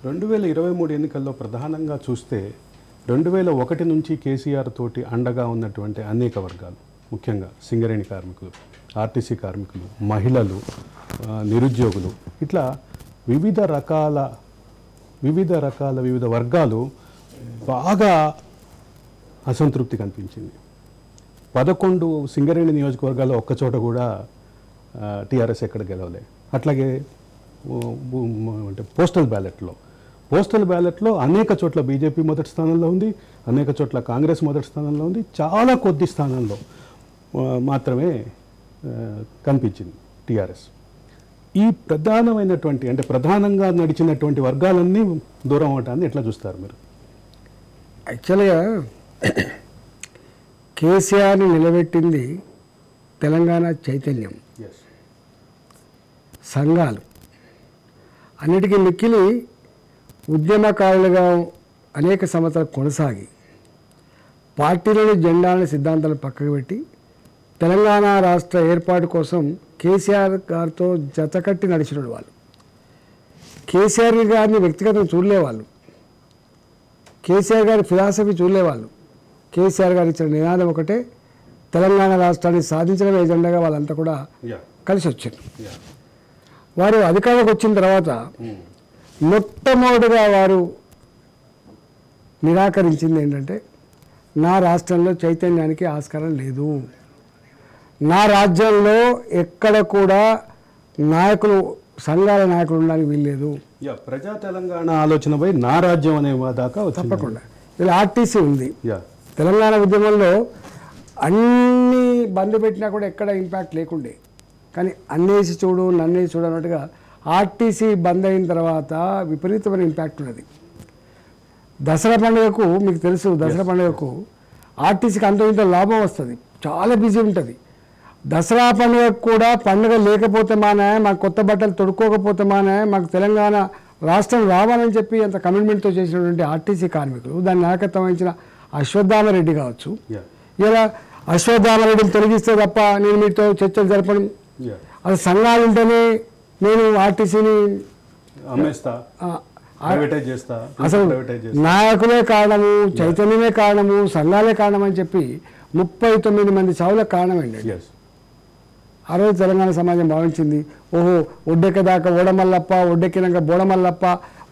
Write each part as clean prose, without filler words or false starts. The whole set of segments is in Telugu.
2023 ఎన్నికల్లో ప్రధానంగా చూస్తే 2001 నుంచి కేసీఆర్ తోటి అండగా ఉన్నటువంటి అనేక వర్గాలు, ముఖ్యంగా సింగరేణి కార్మికులు, ఆర్టీసీ కార్మికులు, మహిళలు, నిరుద్యోగులు, ఇట్లా వివిధ వర్గాలు బాగా అసంతృప్తి కనిపించింది. 11 సింగరేణి నియోజకవర్గాల్లో ఒక్కచోట కూడా టీఆర్ఎస్ ఎక్కడ గెలవలే. అట్లాగే అంటే పోస్టల్ బ్యాలెట్లో అనేక చోట్ల బీజేపీ మొదటి స్థానంలో ఉంది, అనేక చోట్ల కాంగ్రెస్ మొదటి స్థానంలో ఉంది, చాలా కొద్ది స్థానంలో మాత్రమే కనిపించింది టీఆర్ఎస్. ఈ ప్రధానమైనటువంటి అంటే ప్రధానంగా నడిచినటువంటి వర్గాలన్నీ దూరం అవటాన్ని ఎట్లా చూస్తారు మీరు? యాక్చువల్గా కేసీఆర్ని నిలబెట్టింది తెలంగాణ చైతన్యం, సంఘాలు, అన్నిటికీ మిక్కిలి ఉద్యమకారులుగా అనేక సంవత్సరాలు కొనసాగి పార్టీలను, జెండాలను, సిద్ధాంతాలను పక్కకు పెట్టి తెలంగాణ రాష్ట్ర ఏర్పాటు కోసం కేసీఆర్ గారితో జతకట్టి నడిచిన వాళ్ళు. కేసీఆర్ గారిని వ్యక్తిగతంగా చూడలేవాళ్ళు, కేసీఆర్ గారి ఫిలాసఫీ చూడలేవాళ్ళు. కేసీఆర్ గారు ఇచ్చిన నినాదం ఒకటే, తెలంగాణ రాష్ట్రాన్ని సాధించడం ఎజెండాగా వాళ్ళంతా కూడా కలిసి వచ్చారు. వారు అధికారంలోకి వచ్చిన తర్వాత మొట్టమొదటిగా వారు నిరాకరించింది ఏంటంటే, నా రాష్ట్రంలో చైతన్యానికి ఆస్కారం లేదు, నా రాజ్యంలో ఎక్కడ కూడా నాయకులు, సంఘాల నాయకులు ఉండడానికి వీల్లేదు. ప్రజా తెలంగాణ ఆలోచనపై నా రాజ్యం అనే దాకా తప్పకుండా. ఇలా ఆర్టీసీ ఉంది. తెలంగాణ ఉద్యమంలో అన్నీ బంద్ పెట్టినా కూడా ఎక్కడ ఇంపాక్ట్ లేకుండే, కానీ అన్నేసి చూడు నన్నేసి చూడు అన్నట్టుగా ఆర్టీసీ బంద్ అయిన తర్వాత విపరీతమైన ఇంపాక్ట్ ఉన్నది. దసరా పండుగకు మీకు తెలుసు, దసరా పండుగకు ఆర్టీసీకి అంత ఇంత లాభం వస్తుంది, చాలా బిజీ ఉంటుంది. దసరా పండుగకు కూడా పండుగ లేకపోతే మానే, మాకు కొత్త బట్టలు తొడుక్కోకపోతే మానే, మాకు తెలంగాణ రాష్ట్రం రావాలని చెప్పి అంత కమిట్మెంట్తో చేసినటువంటి ఆర్టీసీ కార్మికులు, దాన్ని నాయకత్వం వహించిన అశ్వత్థామరెడ్డి కావచ్చు. ఇలా అశ్వత్థామరెడ్డిని తొలగిస్తే తప్ప నేను మీతో చర్చలు జరపడం, అది సంఘాలు ఉంటేనే నేను ఆర్టీసీని అసలు నాయకులే కారణము, చైతన్యమే కారణము, సంఘాలే కారణం అని చెప్పి 39 మంది చావులకు కారణం ఏంటండి. ఆ రోజు తెలంగాణ సమాజం భావించింది, ఓహో ఒడ్డెక్కదాకా ఓడమల్లప్ప, ఒడ్డెక్కినాక బోడమల్లప్ప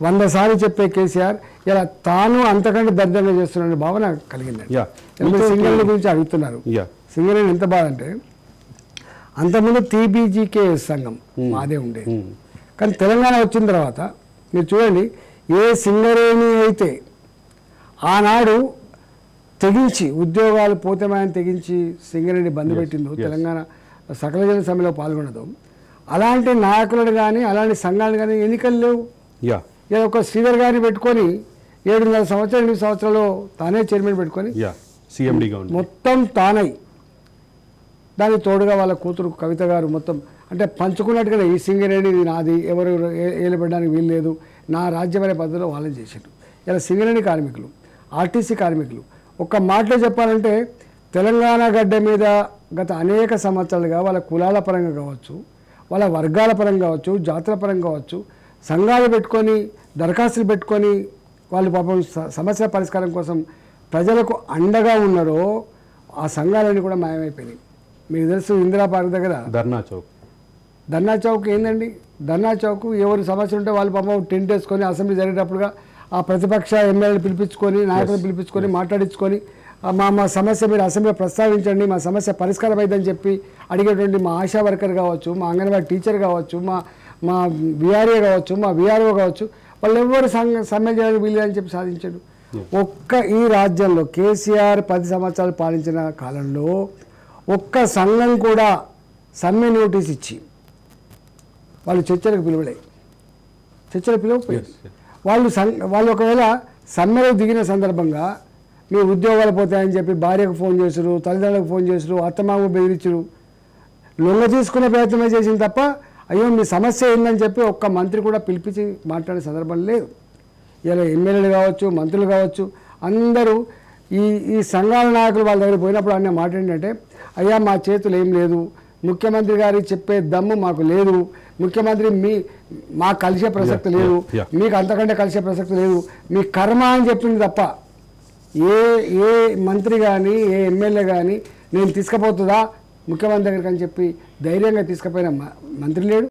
100 సార్లు చెప్పే కేసీఆర్ ఇలా తాను అంతకంటే దర్జంగా చేస్తున్న భావన కలిగిందండి. సింగరేణి గురించి అడుగుతున్నారు. సింగరేణి ఎంత బాధ అంటే, అంతకుముందు టీబీజీకే సంఘం మాదే ఉండేది, కానీ తెలంగాణ వచ్చిన తర్వాత మీరు చూడండి, ఏ సింగరేణి అయితే ఆనాడు తెగించి ఉద్యోగాలు పోతేమాయని తెగించి సింగరేణి బంద్ పెట్టిందో, తెలంగాణ సకల జన సమ్మెలో పాల్గొనదో, అలాంటి నాయకులను కానీ అలాంటి సంఘాలను కానీ ఎన్నికలు లేవు. ఇలా ఒక శ్రీధర్ గారిని పెట్టుకొని 7.5 సంవత్సరాలు 8 సంవత్సరాలు తానే చైర్మన్ పెట్టుకొని మొత్తం తానై, దానికి తోడుగా వాళ్ళ కూతురు కవిత గారు మొత్తం అంటే పంచుకున్నట్టుగానే ఈ సింగరేణి నాది, ఎవరు ఏలుపెట్టడానికి వీలు లేదు, నా రాజ్యం అనే పద్ధతిలో వాళ్ళని చేశారు. ఇలా సింగరేణి కార్మికులు, ఆర్టీసీ కార్మికులు ఒక్క మాటలో చెప్పాలంటే తెలంగాణ గడ్డ మీద గత అనేక సంవత్సరాలుగా వాళ్ళ కులాల పరంగా కావచ్చు, వాళ్ళ వర్గాల పరంగా కావచ్చు, జాతుల పరంగా కావచ్చు, సంఘాలు పెట్టుకొని దరఖాస్తులు పెట్టుకొని వాళ్ళు పాపం సమస్యల పరిష్కారం కోసం ప్రజలకు అండగా ఉన్నారో ఆ సంఘాలన్నీ కూడా మాయమైపోయినాయి. మీకు తెలుసు, ఇందిరా పార్క్ దగ్గర ధర్నా చౌక్ ఏందండి, ధర్నా చౌక్ ఎవరు సమస్య ఉంటే వాళ్ళు పాపం టెంట్ వేసుకొని అసెంబ్లీ జరిగేటప్పుడుగా ఆ ప్రతిపక్ష ఎమ్మెల్యేలు పిలిపించుకొని, నాయకులను పిలిపించుకొని మాట్లాడించుకొని మా సమస్య మీరు అసెంబ్లీలో ప్రస్తావించండి, మా సమస్య పరిష్కారం అయిందని చెప్పి అడిగేటువంటి మా ఆశా వర్కర్ కావచ్చు, మా అంగన్వాడీ టీచర్ కావచ్చు, మా విఆర్ఏ కావచ్చు, మా విఆర్ఓ కావచ్చు, వాళ్ళు ఎవరు సమ్మె చేయడానికి వీలేదని చెప్పి సాధించాడు. ఒక్క ఈ రాజ్యంలో కేసీఆర్ 10 సంవత్సరాలు పాలించిన కాలంలో ఒక్క సంఘం కూడా సమ్మె నోటీస్ ఇచ్చి వాళ్ళు చర్చలకు పిలవకపోయారు. వాళ్ళు ఒకవేళ సమ్మెలో దిగిన సందర్భంగా మీ ఉద్యోగాలు పోతాయని చెప్పి భార్యకు ఫోన్ చేసారు, తల్లిదండ్రులకు ఫోన్ చేసారు, అత్తమామ బెదిరించరు, లొంగ తీసుకునే ప్రయత్నమే చేసింది తప్ప అయ్యో మీ సమస్య ఏందని చెప్పి ఒక్క మంత్రి కూడా పిలిపించి మాట్లాడే సందర్భం లేదు. ఇలా ఎమ్మెల్యేలు కావచ్చు, మంత్రులు కావచ్చు, అందరూ ఈ సంఘాల నాయకులు వాళ్ళ దగ్గర పోయినప్పుడు అనే మాట ఏంటంటే, అయ్యా మా చేతులు ఏం లేదు, ముఖ్యమంత్రి గారికి చెప్పే దమ్ము మాకు లేదు, ముఖ్యమంత్రి మాకు కలిసే ప్రసక్తి లేదు, మీకు అంతకంటే కలిసే ప్రసక్తి లేదు, మీ కర్మ అని చెప్పింది తప్ప ఏ మంత్రి కానీ ఏ ఎమ్మెల్యే కానీ నేను తీసుకుపోతుందా ముఖ్యమంత్రి దగ్గరికి అని చెప్పి ధైర్యంగా తీసుకుపోయిన మంత్రి లేడు.